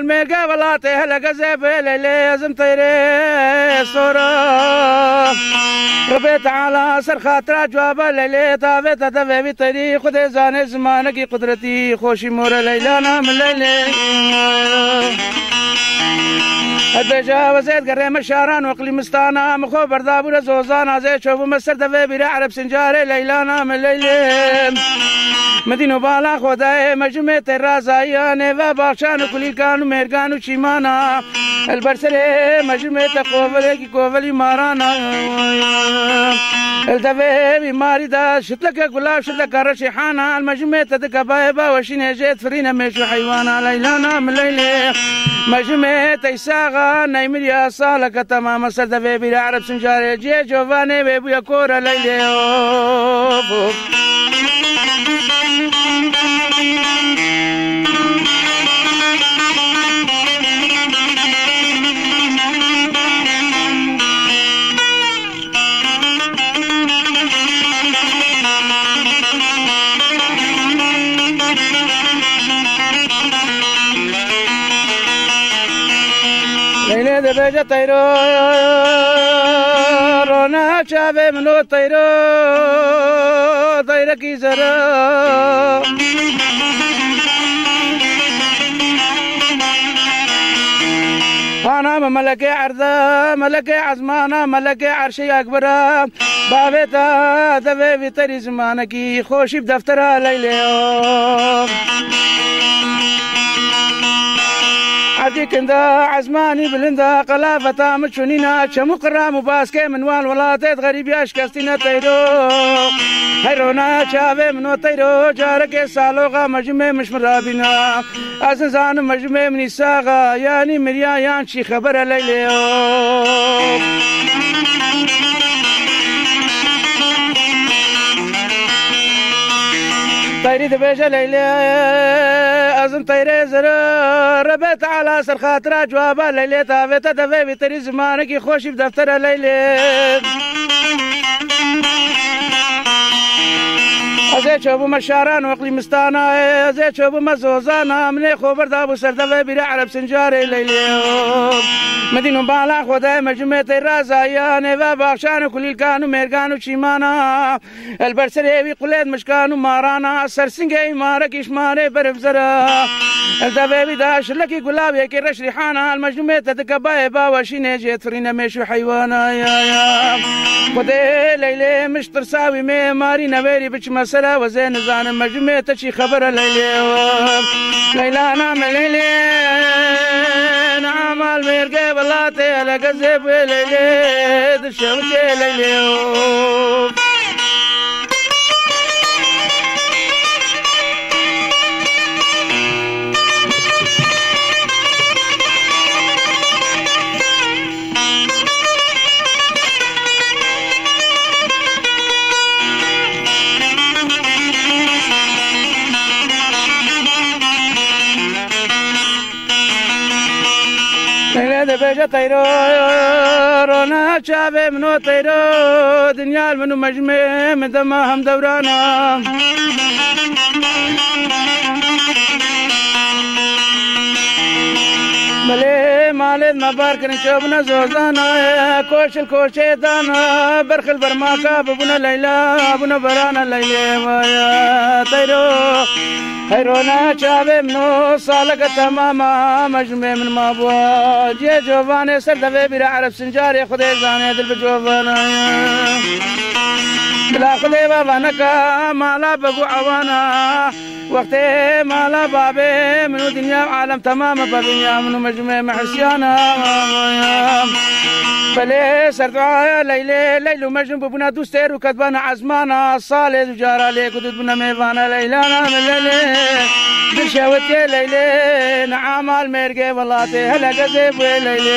عمال ميرقا بلاطي هلا قزيب ليلي زم طيري صورة ربي تعالى سر خاطرة جوابا ليلي طافي تدفي بطيري خذي زاني زمانك قدرتي خوشي مورا ليلانا من ليلي البيجا وزيد قريم الشاران وقلي مستانا مخو بردابو زوزانا زي شوفو مستر دفي بيرا عرب سنجاري ليلانا من ليلي مدينو بالا خداي مجمع الرازايان وباشان كل كانوا ميرغانو شيمانا البرسلي مجمع تقوفلي كوفلي مارانا الدفي بماري دا شتلك غلاب شتلك رشيحانا المجمع تدكبايبا وشين جيت فرينا مشو حيوانا ليلانا من ليلي مجمع تيساغا نايمر يا صالك تمام سردفي بيرا عرب سنجاري جي جوفاني بيبو يا كورا ليلي ليلة دبجة طيرو رونا شافي منو طيرو طيرة كي زرا أنا ملكي عرضة ملكي عزمانة ملكي عرشي أكبر بابتا دبي في طريق زمانكي خوشي بدفترها ليلة عديك اندا عزماني بلندا قلافة متشونينا شمقرا مباسكي من والولاتات غريب ياشكستينا تيرو هيرونا شافي منو تيرو جارك سالوغا مجمع مش مرابينا أزنزان مجمع من الساغا يعني مريا يانشي خبر ليلي طيري دبيجة ليلي أزم طيري زر ربيت على سر خاطرة جوابا ليلي تافيت دفي بطري زمانك خوشي بدفتر ليلي أزيد شوفو مشاران وقلي مستانا أزيد شوفو مزوزانا مني خوبر دابو سر دفي بيرا عرب سنجاري ليلي مدينو بالا خداي مجمع الرازايان وباشان كل كانوا ميرغانو شيمانا البرسلي قليد مشكانو مارانا سرسنجي مارك إشماري برفزرا الدبابي داش لكي قلابي كي رش ريحانا المجمع تتكباي باوشين جيت فرينا ميشو حيوانا يا خداي ليلي مش ترساوي مي ماري نبيري بش مسرا وزين زان مجمع تشي خبر ليلي ليلانا من ليلي عمال ميرقى بلاتي على قزب ليلي دشوتي ليلي دبيجة طيرو رونا شافي منو طيرو دنيا منو مجمع من دماهم دورانا ملي مالد مبارك نشوفنا زوزانا كوش الكوشي دانا برخ البرماكا ببنا ليلى بنا برانا ليلى ويا طيرو هيرونا شابي منو صالك تماما مجمع من مابوا جي جوفاني سردفي بيرا عرب سنجاري خدي زاني دل بجوفانا بلا خدي بابا نكا مالا بقو عوانا وقتي مالا بابي منو دنيا عالم تماما بابي منو مجمع محسيانا بلي سردعايا ليلي ليلو مجنون ببنا دوستير وكتبانا عزمانا صالي وجارة ليك ودبنا ميفانا ليلانا من ليلي بشاوتي ليلي نعامال ميرقي واللاتي هلا قزيب ليلي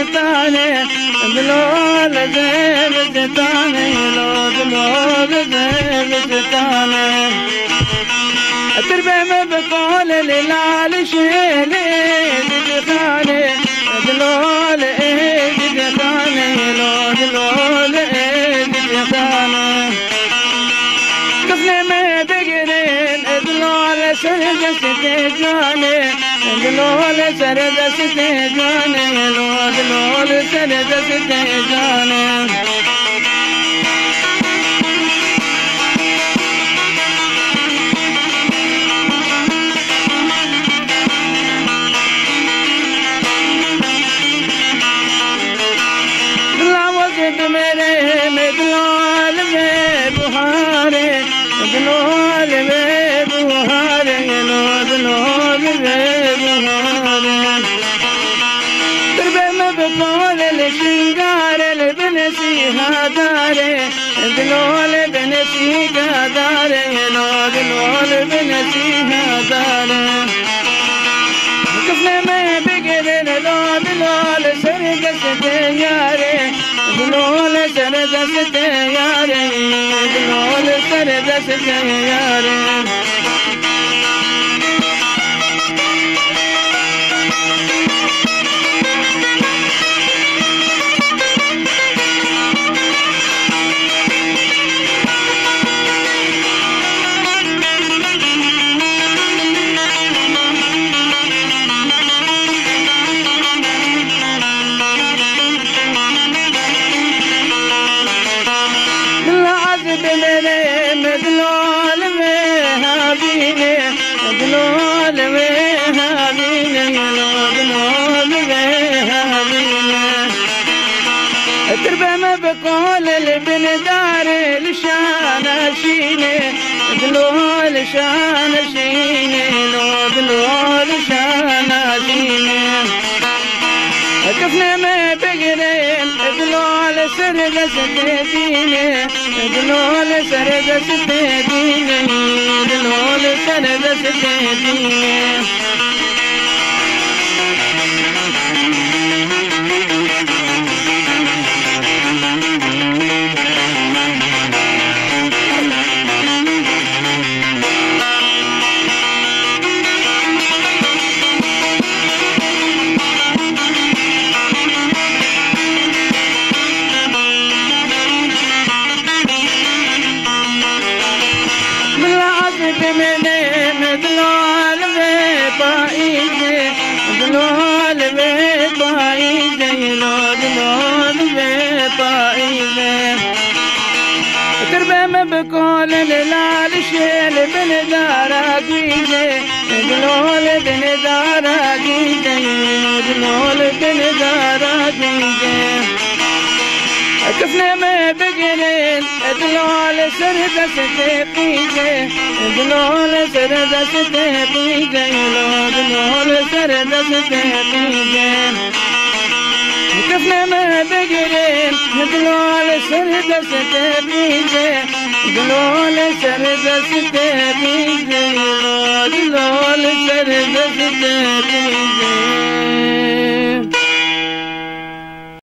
بستانه دلول زي بستانه دلول زي بستانه تربى ما بقول للعال شيلي دخاني دلول دخاني دلول دخاني طفل ما بقرين دلول سرد ستجاني دلول سرد ستجاني دلول سرد ستجاني मेरे में दलाल में बुहारे दलाल में बुहारे दलाल में बुहारे तरबे में बकौल श्रृंगार बनसी हादारे दलाल बनसी हादारे दलाल बनसी हादारे कफने में बिगड़े दलाल सरगस यारे दलोल सरदस यारे दलोल सरदस यारे दलोल में हाबीने दलोल में हाबीने दलोल में हाबीने तरबे में बकौल बिन दार लशान शीने दलोल शान शीने दलोल शान शीने कफने में बिगड़े दलोल सरगस दीने दलोल सरगस दीने दलोल सरगस दीने दलाल में पाई दलाल में पाई दलाल में पाई तरबे में बकौल लाल शेल बिन दारा कीजे दलाल बिन दारा कीजे दलाल बिन दारा कीजे कफने में बिगड़े दलाल सरदस पीजे दलाल सरदस पीजे दलाल सरदस पीजे कफने में बिगड़े दलाल सरदस पीजे दलाल सरदस पीजे दलाल सरदस पीजे